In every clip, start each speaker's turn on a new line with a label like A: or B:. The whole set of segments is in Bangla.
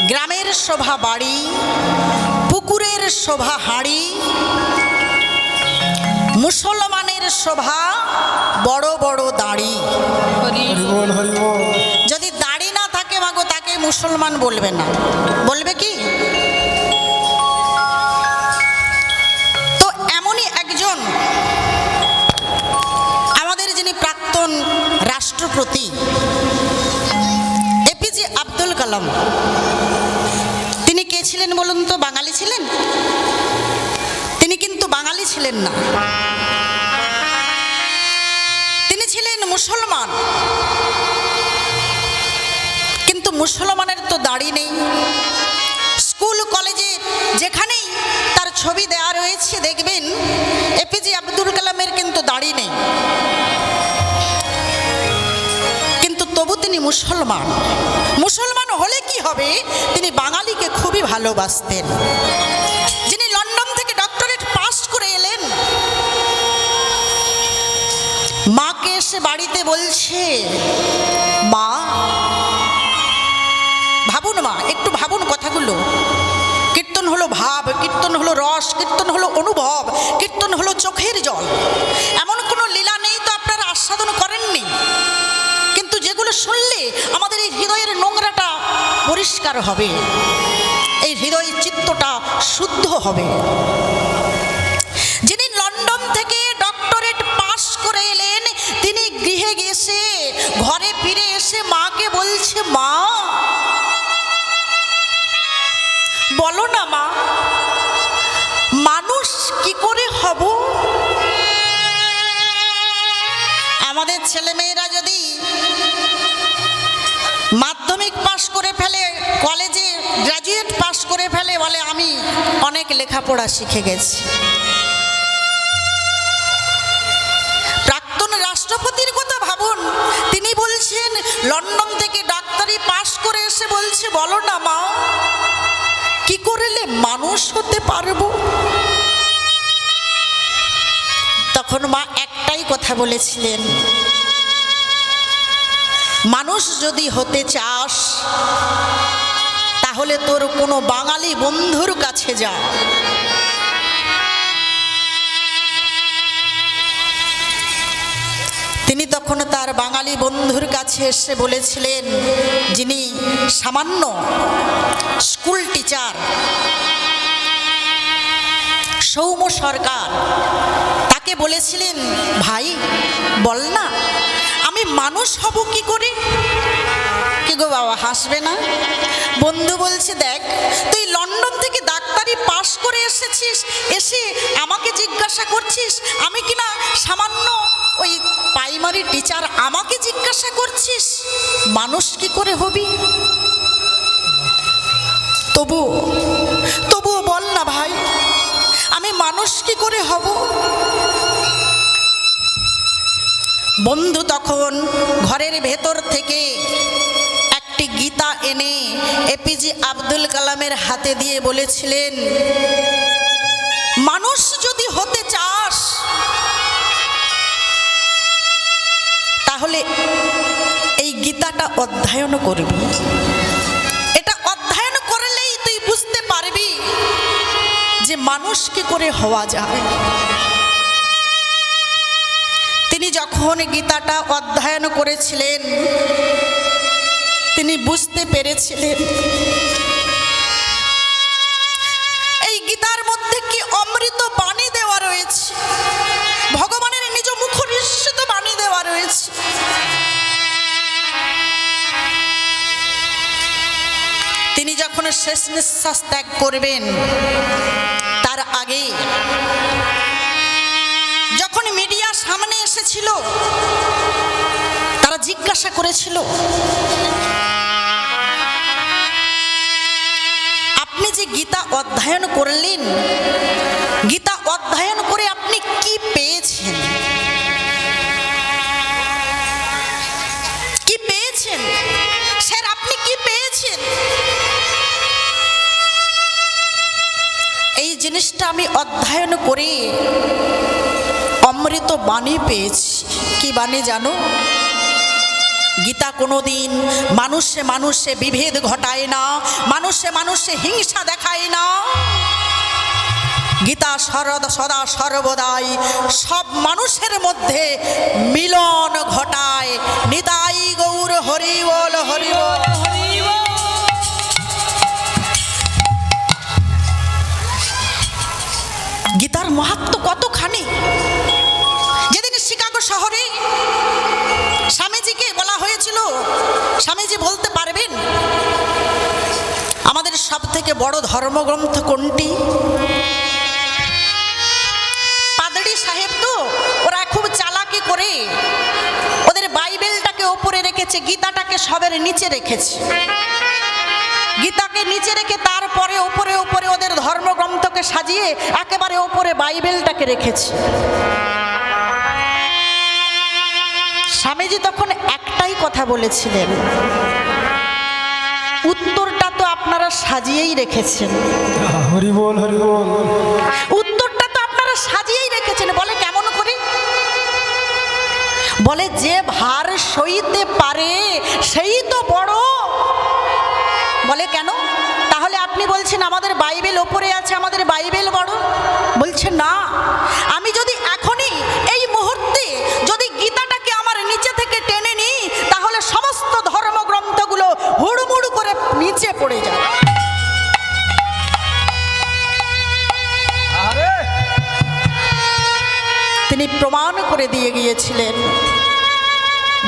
A: গ্রামের শোভা বাড়ি, পুকুরের শোভা হাঁড়ি, মুসলমানের শোভা বড় বড় দাড়ি। যদি দাড়ি না থাকে মাগো তাকে মুসলমান বলবে না, বলবে কি? তো এমনই একজন আমাদের যিনি প্রাক্তন রাষ্ট্রপতি এপিজে আব্দুল কালাম, তিনি কে ছিলেন বলুন তো? বাঙালি ছিলেন? তিনি কিন্তু বাঙালি ছিলেন না, তিনি ছিলেন মুসলমান। কিন্তু মুসলমানের তো দাড়ি নেই। স্কুল কলেজে যেখানেই তার ছবি দেওয়া রয়েছে দেখবেন এপিজে আব্দুল কালামের কিন্তু দাড়ি নেই, কিন্তু তবু তিনি মুসলমান। মুসলমান হলে কি হবে? তিনি বাঙালিকে খুবই ভালোবাসতেন। যিনি লন্ডন থেকে ডক্টরেট পাস করে এলেন, মাকে এসে বাড়িতে বলছে, মা, ভাবুন মা, একটু ভাবুন কথাগুলো। কীর্তন হলো ভাব, কীর্তন হলো রস, কীর্তন হলো অনুভব, কীর্তন হলো চোখের জল। এমন কোনো লীলা নেই তো আপনারা আস্বাদন করেননি, কিন্তু যেগুলো শুনলে আমাদের এই হৃদয়ের নোংরাটা পরিষ্কার হবে, এই হৃদয়ের চিত্তটা শুদ্ধ হবে। যিনি লন্ডন থেকে ডক্টরেট পাস করে এলেন, তিনি গৃহে গেছে, ঘরে ফিরে এসে মাকে বলছে, মা বলো না মা, মানুষ কি করে হব? আমাদের ছেলেমেয়েরা যদি মাধ্যমিক পাস করে ফেলে, কলেজে গ্র্যাজুয়েট পাস করে ফেলে, বলে আমি অনেক লেখাপড়া শিখে গেছি। প্রাক্তন রাষ্ট্রপতির কথা ভাবুন, তিনি বলছেন লন্ডন থেকে ডাক্তারি পাস করে এসে বলছে, বলো না মা, কি করলে মানুষ হতে পারবো? তখন মা একটাই কথা বলেছিলেন, মানুষ যদি হতে চাস তাহলে তোর কোনো বাঙালি বন্ধুর কাছে যা। তিনি তখন তার বাঙালি বন্ধুর কাছে এসে বলেছিলেন, যিনি সামান্য স্কুল টিচার, সৌম্য সরকার, তাকে বলেছিলেন, ভাই বল না আমি মানুষ হব কি করে? কি গো বাবা, হাসবে না? বন্ধু বলছে, দেখ তুই লন্ডন থেকে ডাক্তারি পাস করে এসেছিস, এসে আমাকে জিজ্ঞাসা করছিস, আমি কিনা সামান্য ওই প্রাইমারি টিচার, আমাকে জিজ্ঞাসা করছিস মানুষ কি করে হবি? তবুও বল না ভাই, আমি মানুষ কি করে হব? বন্ধু তখন ঘরের ভেতর থেকে একটি গীতা এনে এপিজে আব্দুল কালামের হাতে দিয়ে বলেছিলেন, মানুষ যদি হতে চাস তাহলে এই গীতাটা অধ্যয়ন করবি। এটা অধ্যয়ন করলেই তুই বুঝতে পারবি যে মানুষ কি করে হওয়া যায়। তিনি যখন গীতাটা অধ্যয়ন করেছিলেন, তিনি বুঝতে পেরেছিলেন এই গীতার মধ্যে কি অমৃত বাণী দেওয়া রয়েছে, ভগবানের নিজ মুখ নিঃসৃত বাণী দেওয়া রয়েছে। তিনি যখন শেষ নিঃশ্বাস ত্যাগ করবেন, তার আগে যখন মিডিয়া সামনে এসেছিল, তারা জিজ্ঞাসা করেছিল, আপনি যে গীতা অধ্যয়ন করলেন, গীতা অধ্যয়ন করে আপনি কি পেয়েছেন? কি পেয়েছেন স্যার, আপনি কি পেয়েছেন? এই জিনিসটা আমি অধ্যয়ন করে অমৃত বাণী পেয়েছি। কি বাণী জানো? গীতা কোনোদিন মানুষে মানুষে বিভেদ ঘটায় না, মানুষে মানুষে হিংসা দেখায় না। গীতা সদা সর্বদাই সব মানুষের মধ্যে মিলন ঘটায়। নিতাই গৌর হরি বল, হরি বল। গীতার মাহাত্ম্য কতখানি! যেদিন শিকাগো শহরে স্বামীজিকে বলা হয়েছিল, স্বামীজি বলতে পারবেন আমাদের সব থেকে বড় ধর্মগ্রন্থ কোনটি? পাদরি সাহেব তো ওরা খুব চালাকি করে ওদের বাইবেলটাকে ওপরে রেখেছে, গীতাটাকে সবের নিচে রেখেছে। গীতাকে নিচে রেখে তারপরে ওপরে ওপরে ওদের ধর্মগ্রন্থকে সাজিয়ে একেবারে ওপরে বাইবেলটাকে রেখেছে। স্বামীজি তখন একটাই কথা বলেছিলেন, উত্তরটা তো আপনারা সাজিয়েই রেখেছেন।
B: হরি বল, হরি বল।
A: উত্তরটা তো আপনারা সাজিয়েই রেখেছেন। বলে কেমন করে? বলে যে ভার সইতে পারে সেই তো বড়। বলে কেন? তাহলে আপনি বলছেন আমাদের বাইবেল ওপরে আছে, আমাদের বাইবেল বড়? বলছে না, আমি যদি এখনই এই মুহূর্তে যদি গীতাটাকে আমার নিচে থেকে টেনে নিই তাহলে সমস্ত ধর্মগ্রন্থগুলো হুড়মুড় করে নিচে পড়ে যায়। তিনি প্রমাণ করে দিয়ে গিয়েছিলেন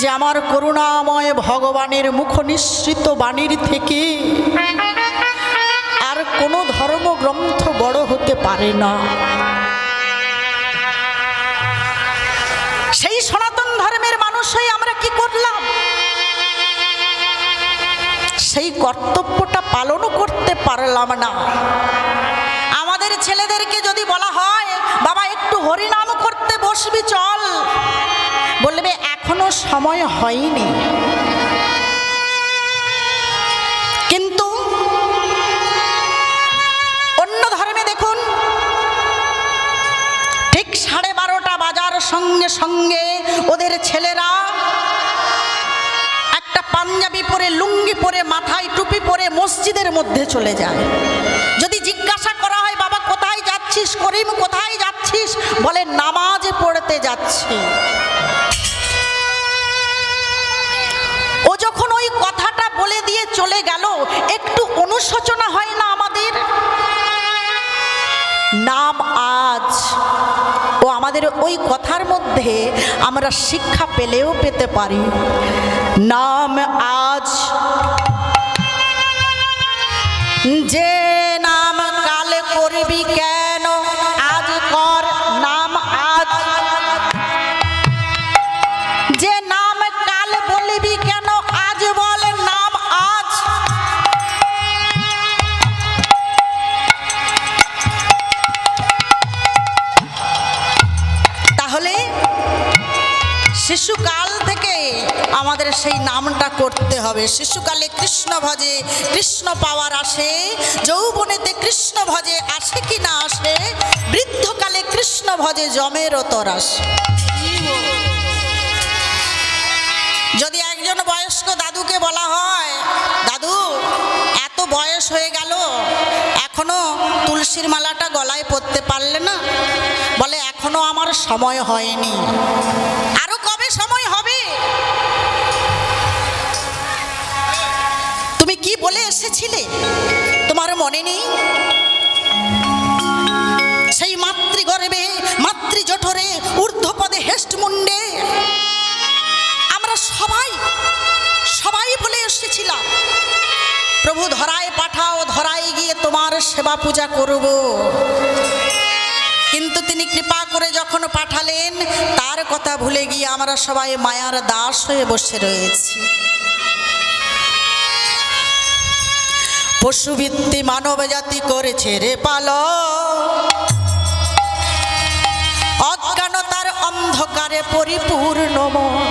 A: যে আমার করুণাময় ভগবানের মুখ নিঃসৃত বাণীর থেকে আর কোনো ধর্মগ্রন্থ বড় হতে পারে না। সেই সনাতন ধর্মের মানুষ হয়ে আমরা কি করলাম? সেই কর্তব্যটা পালন করতে পারলাম না। আমাদের ছেলেদেরকে যদি বলা হয় বাবা একটু হরিনাম করতে বসবি চল, বলবে এখনো সময় হয়নি। কিন্তু অন্য ধর্মে দেখুন, ঠিক 12:30 বাজার সঙ্গে সঙ্গে ওদের ছেলেরা একটা পাঞ্জাবি পরে, লুঙ্গি পরে, মাথায় টুপি পরে মসজিদের মধ্যে চলে যায়। যদি জিজ্ঞাসা করা হয় বাবা কোথায় যাচ্ছিস, করিম কোথায় যাচ্ছিস, বলে নামাজ পড়তে যাচ্ছি। ও যখন ওই কথাটা বলে দিয়ে চলে গেল, একটু অনুশোচনা হয় না আমাদের? নাম আজ, ও আমাদের ওই কথার মধ্যে আমরা শিক্ষা পেলেও পেতে পারি। নাম আজ, যে নাম কাল করবি কেন, আজ কর নাম আজ। যে নাম কাল বলবি কেন, আজ বল নাম আজ। তাহলে শিশুকাল থেকে আমাদের সেই নামটা করতে হবে। শিশুকালে কৃষ্ণ ভজে কৃষ্ণ পাওয়ার আসে, যৌবনেতে কৃষ্ণ ভজে আসে কি না আসে, বৃদ্ধকালে কৃষ্ণ ভজে জমেরও তর আসে। যদি একজন বয়স্ক দাদুকে বলা হয় দাদু এত বয়স হয়ে গেল এখনো তুলসীর মালাটা গলায় পরতে পারলে না, বলে এখনো আমার সময় হয়নি। আরো কবে সময় হবে? তুমি কি বলে এসেছিলে তোমার মনে নেই? সেই মাতৃগর্ভে, মাতৃজঠরে, ঊর্ধ্বপদে হেষ্টমুণ্ডে আমরা সবাই সবাই বলে এসেছিলাম প্রভু ধরায় পাঠাও, ধরায় গিয়ে তোমার সেবা পূজা করব। কিন্তু তিনি কৃপা করে যখন পাঠালেন তার কথা ভুলে গিয়ে আমরা সবাই মায়ার দাস হয়ে বসে রয়েছি। পশুবৃত্তি মানব জাতি করেছে রে পালন, অজ্ঞানতার অন্ধকারে পরিপূর্ণ মন।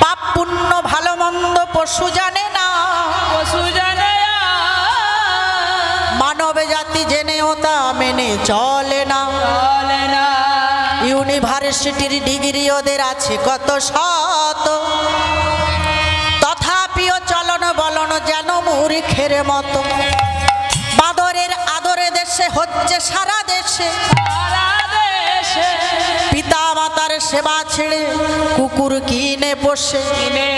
A: পাপ পুণ্য ভালো মন্দ পশু জানে না,
C: পশু জানে না।
A: মানব জাতি জেনেও তা মেনে চলে না।
C: চলে না।
A: ইউনিভার্সিটির ডিগ্রি ওদের আছে কত শত, বলন যেন মূর্খের মতো। বাদরের আদরে দেশে হচ্ছে সারা দেশে,
C: সারা দেশে
A: পিতা মাতার সেবা ছেড়ে কুকুর কিনে পোষে।
C: কিনে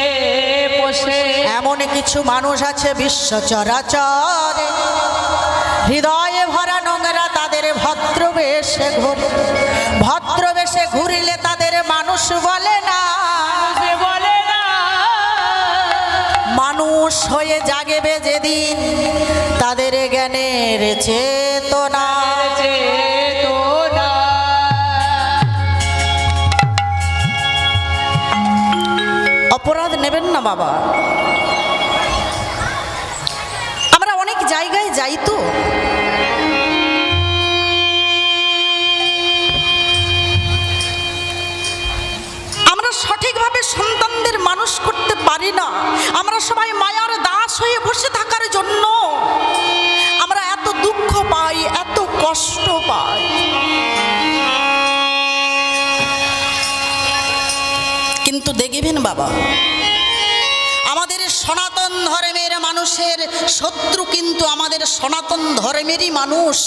C: পোষে
A: এমন কিছু মানুষ আছে বিশ্ব চরাচরে, হৃদয়ে ভরা নোংরা তাদের ভদ্রবেশে ঘুরে। ভদ্রবেশে ঘুরিলে তাদের মানুষ বলে না,
C: সে বলে না
A: মানুষ হয়ে জাগবে যেদিন তাদের জ্ঞানের চেতনা।
C: চেতনা।
A: অপরাধ নেবেন না বাবা, আমরা অনেক জায়গায় যাই তো, আমরা সঠিকভাবে সন্তানদের মানুষ করতে পারি না। আমরা সবাই মায়ার দাস হয়ে বসে থাকার জন্য আমরা এত দুঃখ পাই, এত কষ্ট পাই। কিন্তু দেখবেন বাবা, আমাদের সনাতন ধর্মের মানুষের শত্রু কিন্তু আমাদের সনাতন ধর্মেরই মানুষ।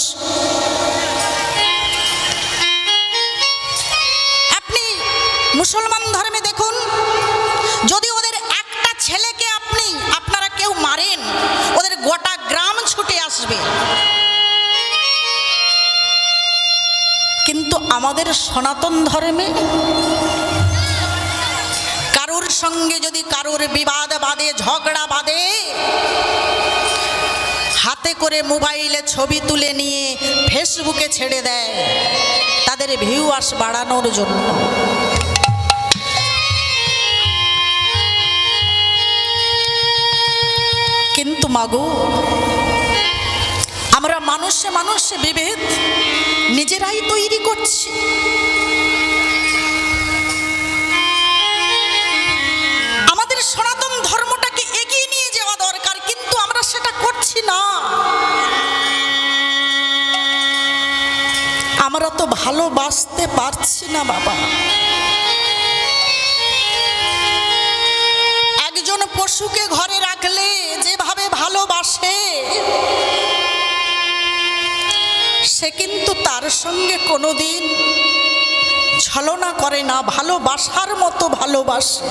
A: আপনি মুসলমান ধর্মে দেখুন, যদি ওদের একটা ছেলেকে আপনারা কেউ মারেন, ওদের গোটা গ্রাম ছুটে আসবে। কিন্তু আমাদের সনাতন ধর্মে কারোর সঙ্গে যদি কারোর বিবাদ বাঁধে, ঝগড়া বাঁধে, হাতে করে মোবাইলে ছবি তুলে নিয়ে ফেসবুকে ছেড়ে দেয় তাদের ভিউয়ার্স বাড়ানোর জন্য। কিন্তু মাগো, আমরা মানুষে মানুষে বিভেদ নিজেরাই তৈরি করছি। আমাদের সনাতন ধর্মটাকে এগিয়ে নিয়ে যাওয়া দরকার, কিন্তু আমরা সেটা করছি না। আমরা তো ভালোবাসতে পারছি না বাবা। একজন পশুকে ঘরে রাখলে যেভাবে ভালোবাসে, সে কিন্তু তার সঙ্গে কোনোদিন ছলনা করে না, ভালোবাসার মতো ভালোবাসে।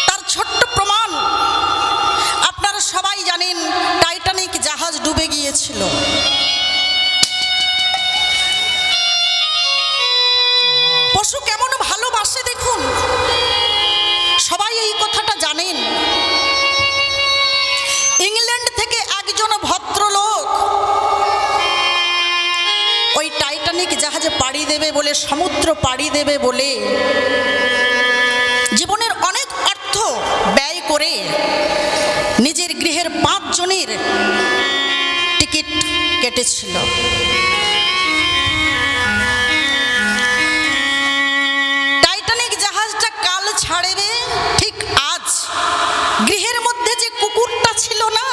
A: তার ছোট্ট প্রমাণ আপনারা সবাই জানেন, টাইটানিক জাহাজ ডুবে গিয়েছিল। পশু কেমন ভালোবাসে দেখুন, সবাই এই কথাটা জানেন। ইংল্যান্ড থেকে একজন ভদ্রলোক ওই টাইটানিক জাহাজে পাড়ি দেবে বলে, সমুদ্র পাড়ি দেবে বলে জীবনের অনেক অর্থ ব্যয় করে নিজের গৃহের 5 জনের টিকিট কেটেছিল। টাইটানিক জাহাজটা কাল ছাড়বে, ঠিক আজ গৃহের মধ্যে যে কুকুরটা ছিল না,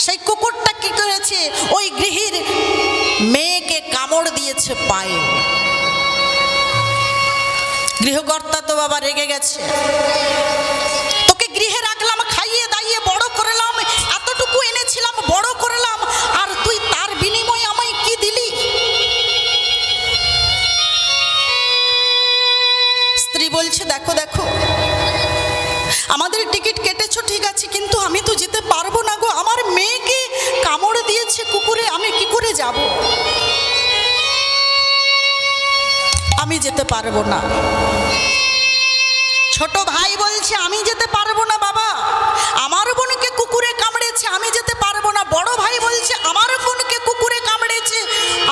A: সেই কুকুরটা কি করেছে, ওই গৃহের মেয়েকে কামড় দিয়েছে পায়ে। গৃহকর্তা তো বাবা রেগে গেছে, তোকে গৃহে রাখলাম, খাইয়ে দাইয়ে বড় করলাম, এতটুকু এনেছিলাম, বড় করলাম, আর তুই তার বিনিময়ে আমায় কি দিলি? স্ত্রী বলছে, দেখো দেখো, আমাদের টিকিট কেটেছো ঠিক আছে, কিন্তু আমি তো যেতে পারবো না গো, আমার মেয়েকে কামড় দিয়েছে কুকুরে, আমি কি করে যাব? আমি যেতে পারবো না। ছোট ভাই বলছে, আমি যেতে পারবো না বাবা, আমার বোনকে কুকুরে কামড়েছে, আমি যেতে পারবো না। বড় ভাই বলছে, আমার বোনকে কুকুরে কামড়েছে,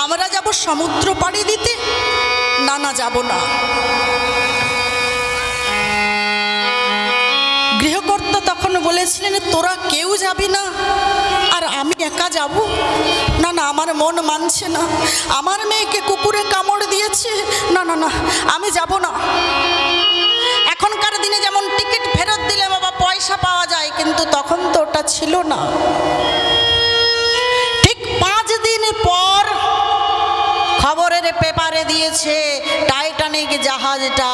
A: আমরা যাব সমুদ্র পাড়ি দিতে। না না, যাব না। গৃহকর্তা তখন বলেছিলেন, তোরা কেউ যাবি না আর আমি একা যাব? না না, আমার মন মানছে না, আমার মেয়েকে কুকুরে কামড় দিয়েছে, না না না, আমি যাব না। এখনকার দিনে যেমন টিকিট ফেরত দিলে বাবা পয়সা পাওয়া যায়, কিন্তু তখন তো ওটা ছিল না। ঠিক 5 দিন পর খবরের পেপারে দিয়েছে টাইটানিক জাহাজটা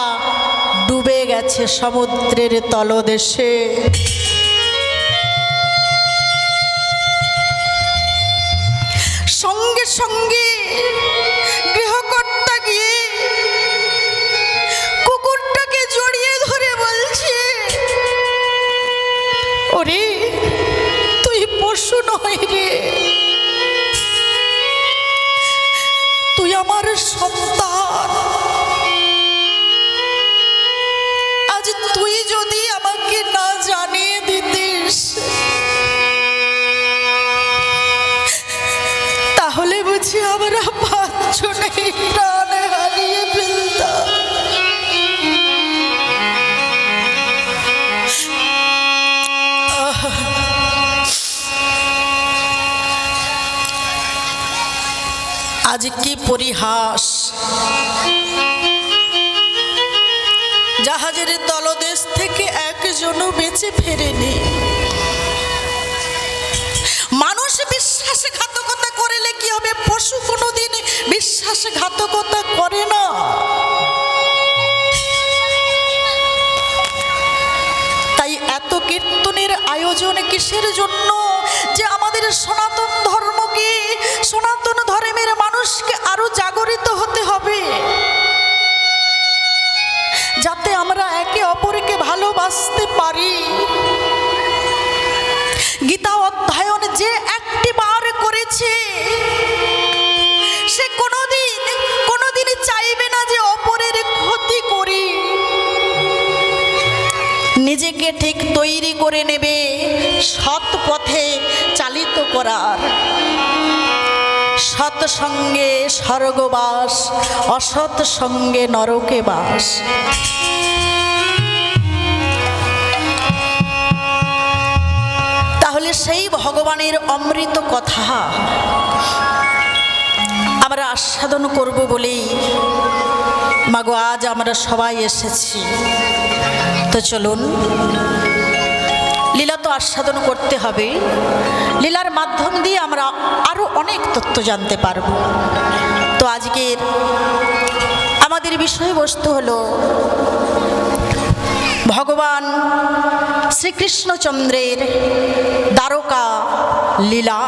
A: ডুবে গেছে সমুদ্রের তলদেশে। সঙ্গে সঙ্গে গৃহকর্তা গিয়ে কুকুরটাকে জড়িয়ে ধরে বলছে, ওরে তুই পশু নয় রে, তুই আমার সন্তান। আজ তুই যদি আমাকে না জানিয়ে দিতিস তাহলে বুঝি আমরা পাঁচজনেই প্রাণ হারিয়ে ফেলতাম। আজ কি পরিহাস, জাহাজের তলদেশ থেকে একজনও বেঁচে ফেরেনি। মানুষ বিশ্বাসঘাতকতা করলে কি হবে, পশু কোনোদিন বিশ্বাসঘাতকতা করে না। তাই এত কীর্তনের আয়োজন কিসের জন্য? যে আমাদের সনাতন ধর্মকে, সনাতন ধর্মের মানুষকে আরো জাগরিত হতে হবে, যাতে আমরা একে অপরকে ভালোবাসতে পারি। গীতা অধ্যয়ন যে একটি বার করেছে সে কোনোদিন চাইবে না যে অপরের ক্ষতি করি। নিজেকে ঠিক তৈরি করে নেবে সৎ পথে চালিত করার। সৎ সঙ্গে স্বর্গবাস, অসৎ সঙ্গে নরকে বাস। তাহলে সেই ভগবানের অমৃত কথা আমরা আস্বাদন করব বলেই মাগো আজ আমরা সবাই এসেছি। তো চলুন, লীলা তো আস্বাদন করতে হবে, লীলার মাধ্যম দিয়ে আমরা আরো অনেক তথ্য জানতে পারব। তো আজকের আমাদের বিষয়বস্তু হলো ভগবান শ্রীকৃষ্ণচন্দ্রের দ্বারকা লীলা।